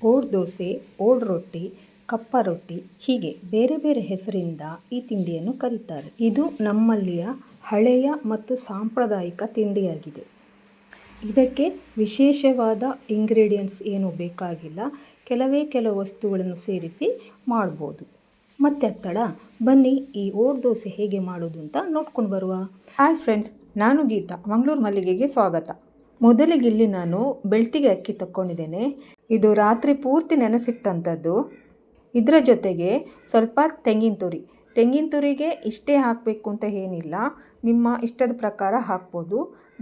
ಓಡ್ ದೋಸೆ, ಓಡ್ ರೊಟ್ಟಿ, ಕಪ್ಪ ರೊಟ್ಟಿ ಹೀಗೆ ಬೇರೆ ಬೇರೆ ಹೆಸರಿಂದ ಈ ತಿಂಡಿಯನ್ನು ಕರೀತಾರೆ. ಇದು ನಮ್ಮಲ್ಲಿಯ ಹಳೆಯ ಮತ್ತು ಸಾಂಪ್ರದಾಯಿಕ ತಿಂಡಿಯಾಗಿದೆ. ಇದಕ್ಕೆ ವಿಶೇಷವಾದ ಇಂಗ್ರೀಡಿಯೆಂಟ್ಸ್ ಏನೂ ಬೇಕಾಗಿಲ್ಲ. ಕೆಲವು ವಸ್ತುಗಳನ್ನು ಸೇರಿಸಿ ಮಾಡ್ಬೋದು. ಮತ್ತೆ ತಡ ಬನ್ನಿ ಈ ಓಡ್ ದೋಸೆ ಹೇಗೆ ಮಾಡೋದು ಅಂತ ನೋಡ್ಕೊಂಡು ಬರುವ. ಹಾಯ್ ಫ್ರೆಂಡ್ಸ್, ನಾನು ಗೀತಾ, ಮಂಗಳೂರು ಮಲ್ಲಿಗೆಗೆ ಸ್ವಾಗತ. ಮೊದಲಿಗೆ ಇಲ್ಲಿ ನಾನು ಬೆಳ್ತಿಗೆ ಅಕ್ಕಿ ತಗೊಂಡಿದ್ದೇನೆ. ಇದು ರಾತ್ರಿ ಪೂರ್ತಿ ನೆನೆಸಿಟ್ಟಂಥದ್ದು. ಇದರ ಜೊತೆಗೆ ಸ್ವಲ್ಪ ತೆಂಗಿನ ತುರಿಗೆ ಇಷ್ಟೇ ಹಾಕಬೇಕು ಅಂತ ಏನಿಲ್ಲ, ನಿಮ್ಮ ಇಷ್ಟದ ಪ್ರಕಾರ ಹಾಕ್ಬೋದು.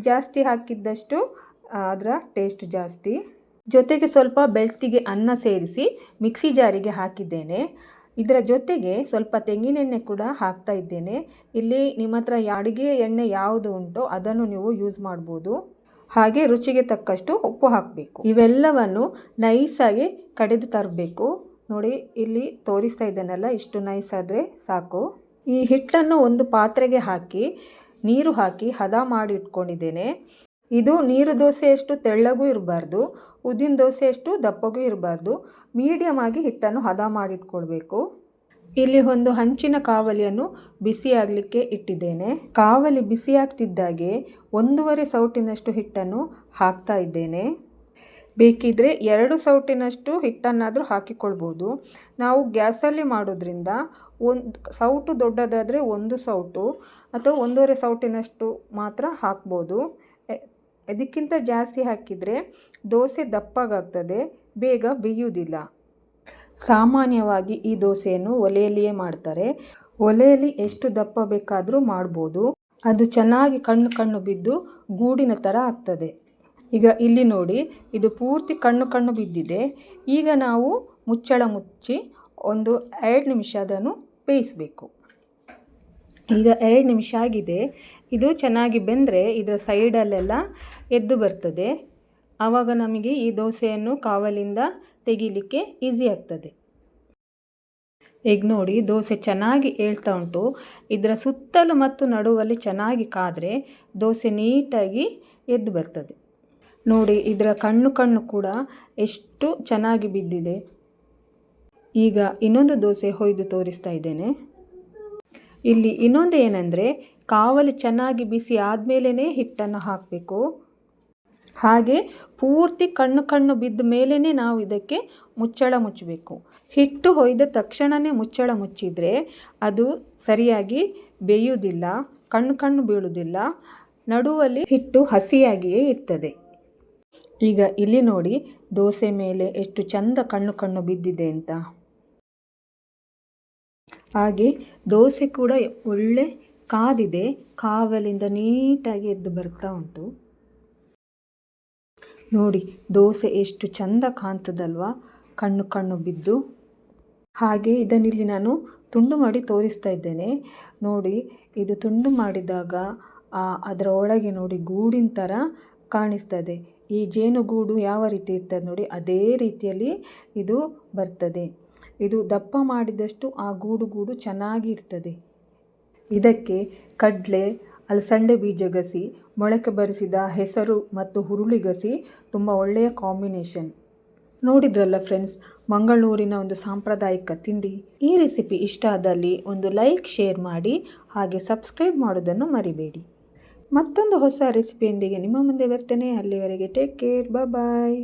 ಜಾಸ್ತಿ ಹಾಕಿದ್ದಷ್ಟು ಅದರ ಟೇಸ್ಟ್ ಜಾಸ್ತಿ. ಜೊತೆಗೆ ಸ್ವಲ್ಪ ಬೆಳ್ತಿಗೆ ಅನ್ನ ಸೇರಿಸಿ ಮಿಕ್ಸಿ ಜಾರಿಗೆ ಹಾಕಿದ್ದೇನೆ. ಇದರ ಜೊತೆಗೆ ಸ್ವಲ್ಪ ತೆಂಗಿನೆಣ್ಣೆ ಕೂಡ ಹಾಕ್ತಾ ಇದ್ದೇನೆ. ಇಲ್ಲಿ ನಿಮ್ಮ ಹತ್ರ ಅಡುಗೆ ಎಣ್ಣೆ ಯಾವುದು ಉಂಟೋ ಅದನ್ನು ನೀವು ಯೂಸ್ ಮಾಡ್ಬೋದು. ಹಾಗೆ ರುಚಿಗೆ ತಕ್ಕಷ್ಟು ಉಪ್ಪು ಹಾಕಬೇಕು. ಇವೆಲ್ಲವನ್ನು ನೈಸಾಗಿ ಕಡೆದು ತರಬೇಕು. ನೋಡಿ, ಇಲ್ಲಿ ತೋರಿಸ್ತಾ ಇದ್ದೇನಲ್ಲ, ಇಷ್ಟು ನೈಸ್ ಆದರೆ ಸಾಕು. ಈ ಹಿಟ್ಟನ್ನು ಒಂದು ಪಾತ್ರೆಗೆ ಹಾಕಿ ನೀರು ಹಾಕಿ ಹದ ಮಾಡಿ ಇಟ್ಕೊಂಡಿದ್ದೇನೆ. ಇದು ನೀರು ದೋಸೆಯಷ್ಟು ತೆಳ್ಳಗೂ ಇರಬಾರ್ದು, ಉದ್ದಿನ ದೋಸೆಯಷ್ಟು ದಪ್ಪಗೂ ಇರಬಾರ್ದು. ಮೀಡಿಯಮ್ ಆಗಿ ಹಿಟ್ಟನ್ನು ಹದ ಮಾಡಿಟ್ಕೊಳ್ಬೇಕು. ಇಲ್ಲಿ ಒಂದು ಹಂಚಿನ ಕಾವಲಿಯನ್ನು ಬಿಸಿ ಆಗಲಿಕ್ಕೆ ಇಟ್ಟಿದ್ದೇನೆ. ಕಾವಲಿ ಬಿಸಿ ಆಗ್ತಿದ್ದಾಗೆ 1.5 ಸೌಟಿನಷ್ಟು ಹಿಟ್ಟನ್ನು ಹಾಕ್ತಾ ಇದ್ದೇನೆ. ಬೇಕಿದ್ರೆ 2 ಸೌಟಿನಷ್ಟು ಹಿಟ್ಟನ್ನಾದರೂ ಹಾಕಿಕೊಳ್ಬೋದು. ನಾವು ಗ್ಯಾಸಲ್ಲಿ ಮಾಡೋದ್ರಿಂದ 1 ಸೌಟು ದೊಡ್ಡದಾದರೆ 1 ಸೌಟು ಅಥವಾ 1.5 ಸೌಟಿನಷ್ಟು ಮಾತ್ರ ಹಾಕ್ಬೋದು. ಅದಕ್ಕಿಂತ ಜಾಸ್ತಿ ಹಾಕಿದರೆ ದೋಸೆ ದಪ್ಪಗಾಗ್ತದೆ, ಬೇಗ ಬೇಯುವುದಿಲ್ಲ. ಸಾಮಾನ್ಯವಾಗಿ ಈ ದೋಸೆಯನ್ನು ಒಲೆಯಲ್ಲಿಯೇ ಮಾಡ್ತಾರೆ. ಒಲೆಯಲ್ಲಿ ಎಷ್ಟು ದಪ್ಪ ಬೇಕಾದರೂ ಮಾಡ್ಬೋದು. ಅದು ಚೆನ್ನಾಗಿ ಕಣ್ಣು ಬಿದ್ದು ಗೂಡಿನ ಥರ ಆಗ್ತದೆ. ಈಗ ಇಲ್ಲಿ ನೋಡಿ, ಇದು ಪೂರ್ತಿ ಕಣ್ಣು ಬಿದ್ದಿದೆ. ಈಗ ನಾವು ಮುಚ್ಚಳ ಮುಚ್ಚಿ ಒಂದು 2 ನಿಮಿಷ ಅದನ್ನು ಬೇಯಿಸಬೇಕು. ಈಗ 2 ನಿಮಿಷ ಆಗಿದೆ. ಇದು ಚೆನ್ನಾಗಿ ಬೆಂದರೆ ಇದರ ಸೈಡಲ್ಲೆಲ್ಲ ಎದ್ದು ಬರ್ತದೆ. ಆವಾಗ ನಮಗೆ ಈ ದೋಸೆಯನ್ನು ಕಾವಲಿಂದ ತೆಗಿಲಿಕ್ಕೆ ಈಸಿ ಆಗ್ತದೆ. ಈಗ ನೋಡಿ, ದೋಸೆ ಚೆನ್ನಾಗಿ ಏಳ್ತಾ ಉಂಟು. ಇದರ ಸುತ್ತಲೂ ಮತ್ತು ನಡುವಲ್ಲಿ ಚೆನ್ನಾಗಿ ಕಾದರೆ ದೋಸೆ ನೀಟಾಗಿ ಎದ್ದು ಬರ್ತದೆ. ನೋಡಿ, ಇದರ ಕಣ್ಣು ಕೂಡ ಎಷ್ಟು ಚೆನ್ನಾಗಿ ಬಿದ್ದಿದೆ. ಈಗ ಇನ್ನೊಂದು ದೋಸೆ ಹೊಯ್ದು ತೋರಿಸ್ತಾ ಇದ್ದೇನೆ. ಇಲ್ಲಿ ಇನ್ನೊಂದು ಏನಂದರೆ, ಕಾವಲಿ ಚೆನ್ನಾಗಿ ಬಿಸಿ ಆದಮೇಲೆ ಹಿಟ್ಟನ್ನು ಹಾಕಬೇಕು. ಹಾಗೆ ಪೂರ್ತಿ ಕಣ್ಣು ಬಿದ್ದ ಮೇಲೇ ನಾವು ಇದಕ್ಕೆ ಮುಚ್ಚಳ ಮುಚ್ಚಬೇಕು. ಹಿಟ್ಟು ಹೊಯ್ದ ತಕ್ಷಣವೇ ಮುಚ್ಚಳ ಮುಚ್ಚಿದರೆ ಅದು ಸರಿಯಾಗಿ ಬೇಯುವುದಿಲ್ಲ, ಕಣ್ಣು ಬೀಳುವುದಿಲ್ಲ, ನಡುವಲ್ಲಿ ಹಿಟ್ಟು ಹಸಿಯಾಗಿಯೇ ಇರ್ತದೆ. ಈಗ ಇಲ್ಲಿ ನೋಡಿ, ದೋಸೆ ಮೇಲೆ ಎಷ್ಟು ಚಂದ ಕಣ್ಣು ಬಿದ್ದಿದೆ ಅಂತ. ಹಾಗೆ ದೋಸೆ ಕೂಡ ಒಳ್ಳೆ ಕಾದಿದೆ, ಕಾವಲಿಂದ ನೀಟಾಗಿ ಎದ್ದು ಬರ್ತಾ ಉಂಟು. ನೋಡಿ, ದೋಸೆ ಎಷ್ಟು ಚಂದ ಕಾಣ್ತದಲ್ವಾ, ಕಣ್ಣು ಬಿದ್ದು. ಹಾಗೆ ಇದನ್ನಿಲ್ಲಿ ನಾನು ತುಂಡು ಮಾಡಿ ತೋರಿಸ್ತಾ ಇದ್ದೇನೆ. ನೋಡಿ, ಇದು ತುಂಡು ಮಾಡಿದಾಗ ಅದರ ಒಳಗೆ ನೋಡಿ ಗೂಡಿನ ಥರ ಕಾಣಿಸ್ತದೆ. ಈ ಜೇನುಗೂಡು ಯಾವ ರೀತಿ ಇರ್ತದೆ ನೋಡಿ, ಅದೇ ರೀತಿಯಲ್ಲಿ ಇದು ಬರ್ತದೆ. ಇದು ದಪ್ಪ ಮಾಡಿದಷ್ಟು ಆ ಗೂಡು ಚೆನ್ನಾಗಿ ಇರ್ತದೆ. ಇದಕ್ಕೆ ಕಡಲೆ, ಅಲಸಂಡೆ ಬೀಜ ಗಸಿ, ಮೊಳಕೆ ಬರಿಸಿದ ಹೆಸರು ಮತ್ತು ಹುರುಳಿ ಗಸಿ ತುಂಬ ಒಳ್ಳೆಯ ಕಾಂಬಿನೇಷನ್. ನೋಡಿದ್ರಲ್ಲ ಫ್ರೆಂಡ್ಸ್, ಮಂಗಳೂರಿನ ಒಂದು ಸಾಂಪ್ರದಾಯಿಕ ತಿಂಡಿ. ಈ ರೆಸಿಪಿ ಇಷ್ಟ ಆದಲ್ಲಿ ಒಂದು ಲೈಕ್, ಶೇರ್ ಮಾಡಿ. ಹಾಗೆ ಸಬ್ಸ್ಕ್ರೈಬ್ ಮಾಡೋದನ್ನು ಮರಿಬೇಡಿ. ಮತ್ತೊಂದು ಹೊಸ ರೆಸಿಪಿಯೊಂದಿಗೆ ನಿಮ್ಮ ಮುಂದೆ ಬರ್ತೇನೆ. ಅಲ್ಲಿವರೆಗೆ ಟೇಕ್ ಕೇರ್, ಬಾಯ್.